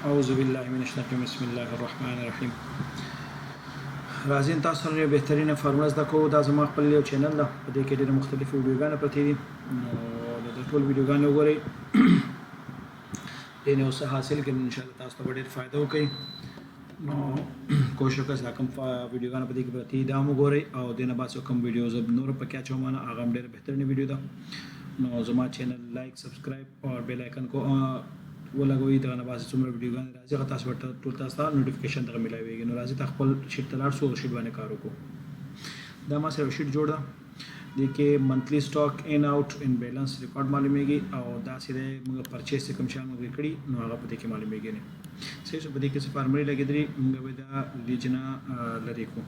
اعوذ بالله من الشیطان بسم الله الرحمن الرحیم. راځین تاسو سره بهترینه فارموله زده کوو. دا زما خپل یو چینل ده، په دې کې ډېر مختلف ویډیوګانې پرتې دي. نو د ټول ویډیوګانې وګورئ، دې نه څه حاصل کړئ، ان شاء الله تاسو ته ډېر فائدہ وکړي. نو کوشش وکړئ چې کوم ویډیوګانې په دې کې پرتې دي دا وګورئ، او دې نه بعد کوم ویډیوز نور پکې اچوم نه هغه ډېر بهترینه ویډیو ده. نو زما چینل لایک سبسکرایب او بیل آیکن کو ولګوئ. دا نه بعد څومره ویډیوګانې راځي هغه تاسو ورته ټول تاسو ته نوټیفیکیشن دغه ملایويږي. نو راځي تاسو خپل شیټ ته لاړ شو او شیټ باندې کار وکړو. دا ما سره شیټ جوړ ده، دې کې منتلی سټاک ان اوټ ان بیلانس ریکارډ معلومیږي، او دا سره موږ پرچیز کوم شان موږ کړی نو هغه په دې کې معلومیږي. نه صحیح څه په دې کې څه فارمولې لګیدري موږ به دا لیجنا لري کو،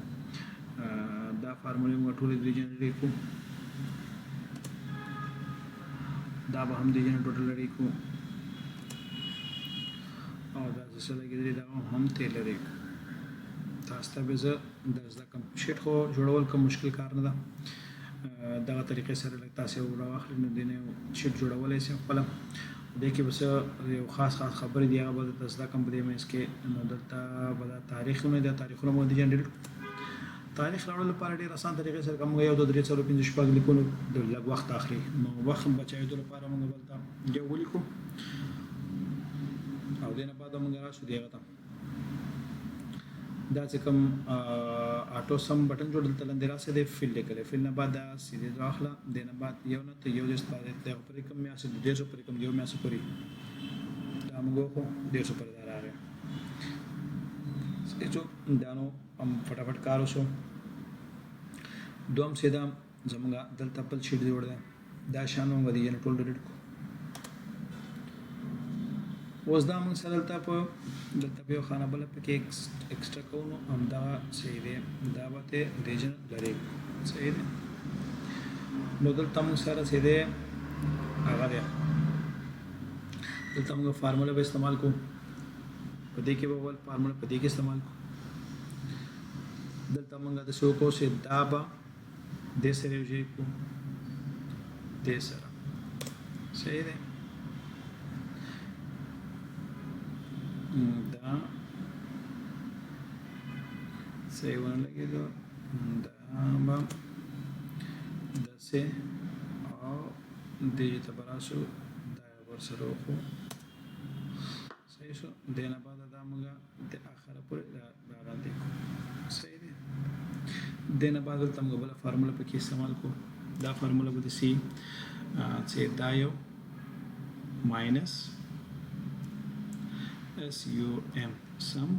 دا فارمولې موږ ټول لیجنا لري کو، دا به هم لیجنا ټوټل لري کو، او دا څه لګیدري دا هم ته لري. تاسو ته به زه د کوم شیټ خو جوړول کوم مشکل کار نه ده. دغه طریقې سره لږ تاسو راوخلئ نو دې نه شیټ جوړولی شئ خپله. دې کې به څه یو خاص خبرې دي هغه به درته زده کړم په دې منځ کې. نو دلته به دا تاریخونه دي، تاریخونه مو د جنریټ تاریخ راوړلو لپاره ډېر اسان طریقې سره کوم یو 2 3 4 5 شپږ لیکو نو د لږ وخت اخلي. نو وخت بچایدو لپاره موږ دلته یو ولیکو، او دې نه بعد موږ راشو دی هغه ته دا چې کوم آټو سم بٹن جوړ دلته لاندې راسي دی فیل لیکل، فیل نه بعد سیده راخلا، دې نه بعد یو نه ته یو د ستاره ته پرې کوم یا څه د 150 پرې کوم یو میا څه پرې دا موږ خو 150 پر راغی. چې دا نو فټافټ کار وشو. دوم سیده زمونږ دلته بل شیټ جوړ دی، دا شان موږ دی ټول ډیلیټ کو. اوس دا موږ سره دلته په یو خانه بل پکې ایکسټرا کوو، نو همدا صحیح دی، دا به ته ریجن لري صحیح دی. نو دلته موږ سره سیده هغه دی، دلته موږ فارموله به استعمال کوو. په دې کې به ول فارموله په دې کې استعمال کوو. دلته موږ د شو کو سي دا به د سره یوځای کو د سره صحیح دی. دا صحیح ونه لګېدو، دا به داسې او دې ته به راشو، دا ورسره وکړو صحیح شو. دې نه بعد دا موږ د آخره پورې راغاندې کړو صحیح دی. دې نه بعد دلته موږ بله فارموله پکې استعمال کړو. دا فارموله به د سی چې دا یو ماینس SUM سم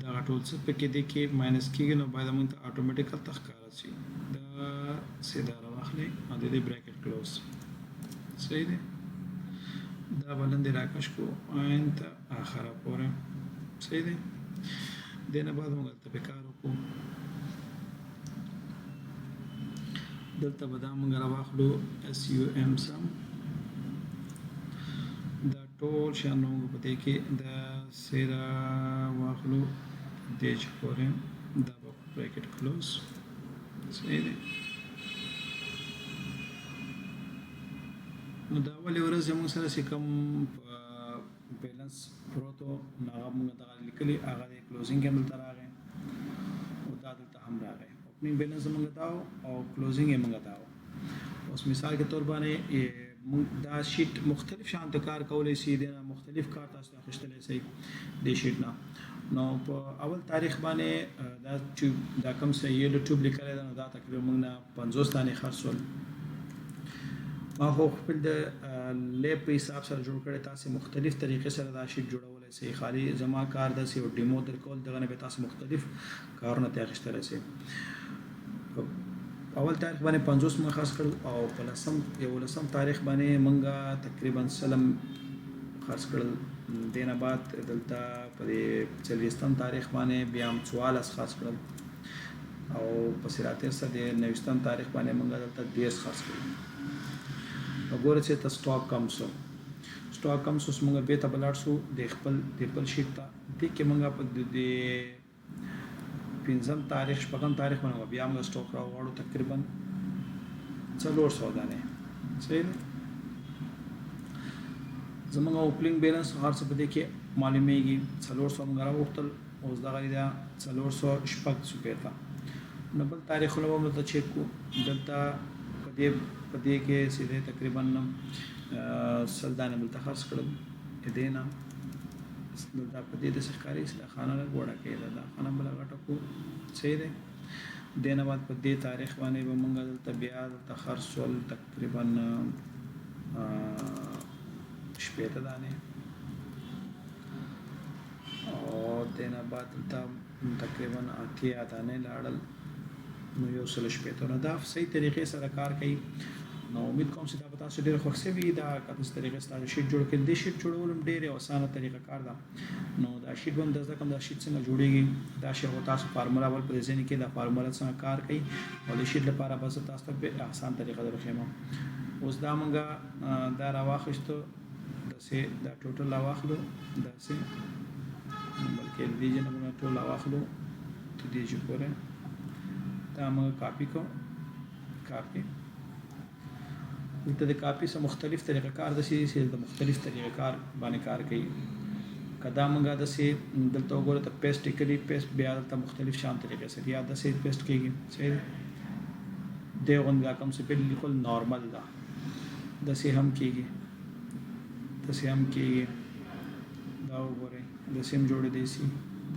دا ټول څه پکې دي کې ماینس کېږي، نو باید موږ ته اتوماتیکل تخکاره شي. دا سیده راواخلئ او د دې بریکټ کلوز صحیح دی. دا بلندې راکش کو این ته آخره پورې صحیح دی. دې نه بعد موږ دلته کار وکړو، دلته به دا موږ راواخلو SUM سم ټول شان موږ په دې کې د سیرا واخلو د چې پورې دا به بریکټ کلوز صحیح دی. نو دا اولې ورځ موږ سره چې کوم بیلانس پروتو هغه موږ دغه لیکلي هغه د کلوزینګ هم دلته راغی، او دا دلته هم راغی. اوپننګ بیلانس موږ داو او کلوزینګ یې موږ داو. اوس مثال کے طور باندې دا شیټ مختلف شانته کار کولای شي، د مختلف کار تاسو اخیستلی شئ د شیټ نه. نو په اول تاریخ باندې دا کوم څه یلو ټیوب لیکلی ده، نو دا تقریبا موږ نه 50 دانې خرڅ شول. ما خو خپل د لیب په حساب سره جوړ کړی، تاسو مختلف طریقې سره دا شیټ جوړولی شئ. خالي زما کار داسې یو ډیمو درکول، دغه نه به تاسو مختلف کارونه ته اخیستلی شئ. اول تاریخ باندې 50 موږ خرڅ کړو، او په 11 تاریخ باندې موږ تقریبا سلم خرڅ کړل. دې نه بعد دلته په 40 تاریخ باندې بیا هم 44 خرڅ کړل، او په 30 تاریخ باندې موږ دلته 10 خرڅ کړل. وګوره چې ته سټاک کم شو، اوس موږ به ته بلاړ شو د خپل شیټ ته. دې کې موږ په دې 5 تاریخ 6 تاریخ باندې بیا موږ سټاک راوړو تقریبا 400 دانې صحیح. زمونږ اوپننګ بیلانس هر څه په دې کې معلومیږي 400 موږ راوختل اوس دغه دا 400 شپږ سپېتا نو بل تاریخونه هم ته چیک کو دلته په دې کې سیده تقریبا سلدانه بل تخص کړل دې نه دلته په دې د سرکاري اصلاح خانه غوړه کېده دا خانه بل غټه کو سیده دینه بعد په دې تاریخ باندې به موږ دلته بیا د خرڅول تقریبا شپېته دانې او دینه بعد دلته تقریبا 8 دانې لاړل نو یو سل شپېته نو دا صحیح طریقې سره کار کوي نو امید کوم چې دا به تاسو ډېر خوښ شوي دا کله طریقې سره شیټ جوړ کړئ د شیټ جوړول هم ډېر اسانه طریقه کار ده نو دا شیټ هم د ځکه دا شیټ څنګه جوړیږي دا شی هو تاسو فارمولا ول پر ځین کې دا فارمولا څنګه کار کوي او د شیټ لپاره بس تاسو ته آسان طریقه درخېما اوس دا مونږه دا راواخښتو دسه دا ټوټل راواخلو دسه بلکې دې جن موږ ټول راواخلو ته دې چې پوره دا موږ کاپی کو کاپی دلته د کاپی سره مختلف طریقه کار د شي د مختلف طریقه کار باندې کار کوي کدا موږ د سه دلته وګوره ته پیسټ کلی پیسټ بیا د مختلف شان طریقې سره یا د سه پیسټ کېږي صحیح دغه کوم څه په لیکل نارمل ده د سه هم کېږي د سه هم کېږي دا وګوره د سیم جوړې دي سي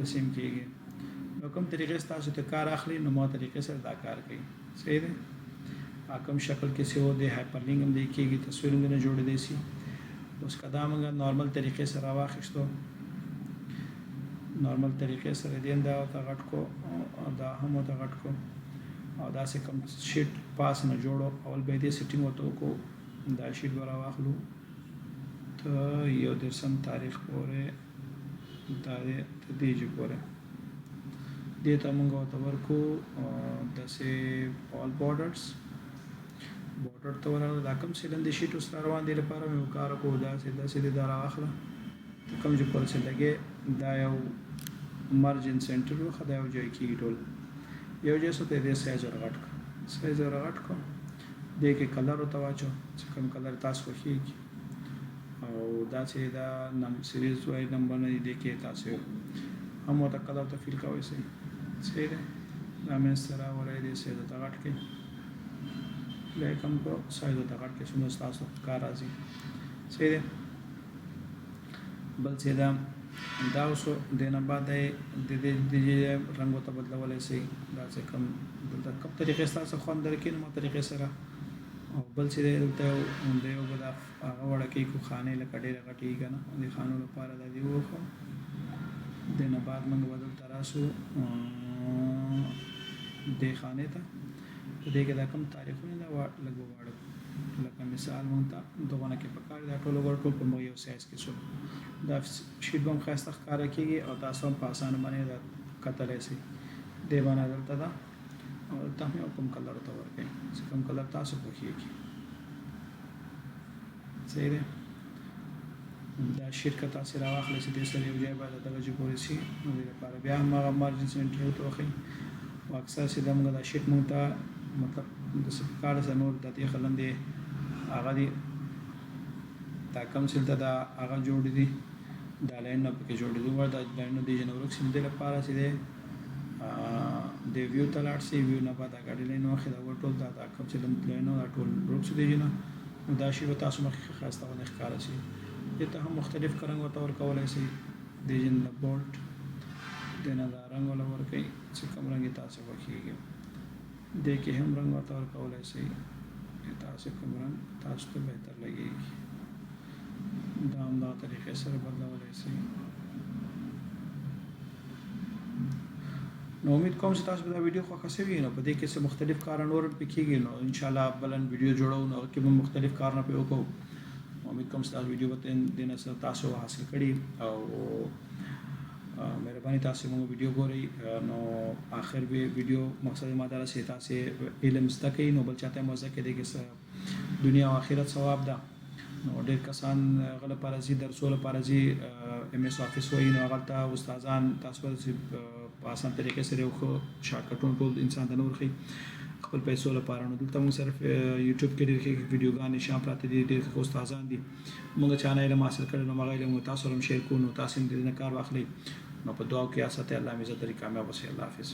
د سیم کېږي نو کوم طریقې تاسو ته کار اخلي نو مو طریقې سره دا کار کوي صحیح ده کوم شکل کې څه و دي هایپر لینک هم دی کېږي تصویرونه جوړې دي سي اوس کدا موږ نارمل طریقې سره واخښتو نارمل طریقې سره دین دا او غټ کو دا هم او غټ کو او دا څه کوم شیټ پاس نه جوړو اول به دې سیټینګ وته کو دا شیټ ورا واخلو ته یو د سم تاریخ پورې دا دې جو پورې دې ته موږ ته ورکو د سه all borders border ته ورته دا کوم سیلند شیټ اوس روان دي لپاره مې وکړ کو دا سیده دا راخله کوم چې پر څه لګي دا یو مارجن سنټر خو دا یو ځای کې ټول یو ځای څه ته دې سایز ورغټ کو دې کې کلر او تواچو چې کوم کلر تاسو خوښي او دا چې دا نم سیریز وای نمبر نه دې کې تاسو هم وتا کلر ته فیل کوئ سي صحیح ده دا مې سره ورای دې سه ته غټ کې لیکم کو سایز ته غټ کې څنګه تاسو کار راځي صحیح ده بل څه دا اوسو دینه بعد د رنگو ته بدلولای شي دا څه کم د کوم طریقې تاسو خوان درکې نو طریقې سره او بل څه دلته یو بدا هغه وړکې کو خانه لکه ډېر غټي کنه د خانو لپاره د دی وخو دینه بعد موږ بدل تراسو د خانه ته دې کې دا کوم تاریخونه دا لګو واړو لکه مثال مونږ ته دغه کې پکار دا ټول ورټول په مو یو سایز کې شو دا شیټ بم خاصه ښکارا کېږي او تاسو هم په اسانه باندې دا کتلې سي دی باندې دلته دا او تاسو کوم کلر ته ورکړئ چې کوم کلر تاسو خوښیږي صحیح ده دا شرکت تاسو راوخلې چې د سره یو ځای باندې دغه جوړ شي نو لپاره بیا هم مارجن سنټر ته وخی او اکثر چې دغه دا شیټ مونږ ته مطلب د سپکار زنور د دې خلندې هغه دي دا کوم څه دا هغه جوړ دي دا لاین نه پکې جوړ دي ورته دا لاین د جنورک سیم د لپاره چې د ویو تلاټ سی ویو نه پتا غړي لاین واخې دا ټول دا کوم څه د لاین نو ټول روکس دي نه دا شی به تاسو مخې خاصه ونه ښکار شي ته هم مختلف رنگ ورته ورکولای شي د جن بولټ دنه دا رنگ ولا ورکې چې کوم رنگ تاسو وکړي د کې هم رنگ ورته ورکولای شي تاسو کوم رنگ تاسو ته بهتر لګيږي دا هم دا طریقې سره بدلولای شي نو امید کوم چې تاسو دا ویډیو خوښ شوي نو په دې کې څه مختلف کارونه ور پکېږي نو ان شاء الله بلن ویډیو جوړو نو کې به مختلف کارونه په وکړو امید کوم چې تاسو ویډیو به دینه سره تاسو حاصل کړي او مهرباني تاسو موږ ویډیو ګورئ نو اخر به ویډیو مقصد ما دا سه تاسو علم زده کړئ نو بل چاته مزه کې دغه دنیا او آخرت ثواب ده نو ډېر کسان غل پارازي درسول پارازي ام اس افیس وای نو غلطه استادان تاسو په آسان طریقې سره یو شارټکټونه ټول انسان د نور خي خپل پیسو لپاره. نو دلته موږ صرف یوټیوب کې ډېر ښه ویډیوګانې شام پراته دي، ډېر ښه استادان دي. موږ چا نه علم حاصل کړی نو هغه علم تاسو سره شیر کوو، نو تاسو هم دې نه کار واخلئ. نو په دعا کې اساته الله مې عزت لري، کامیاب اوسئ. الله حافظ.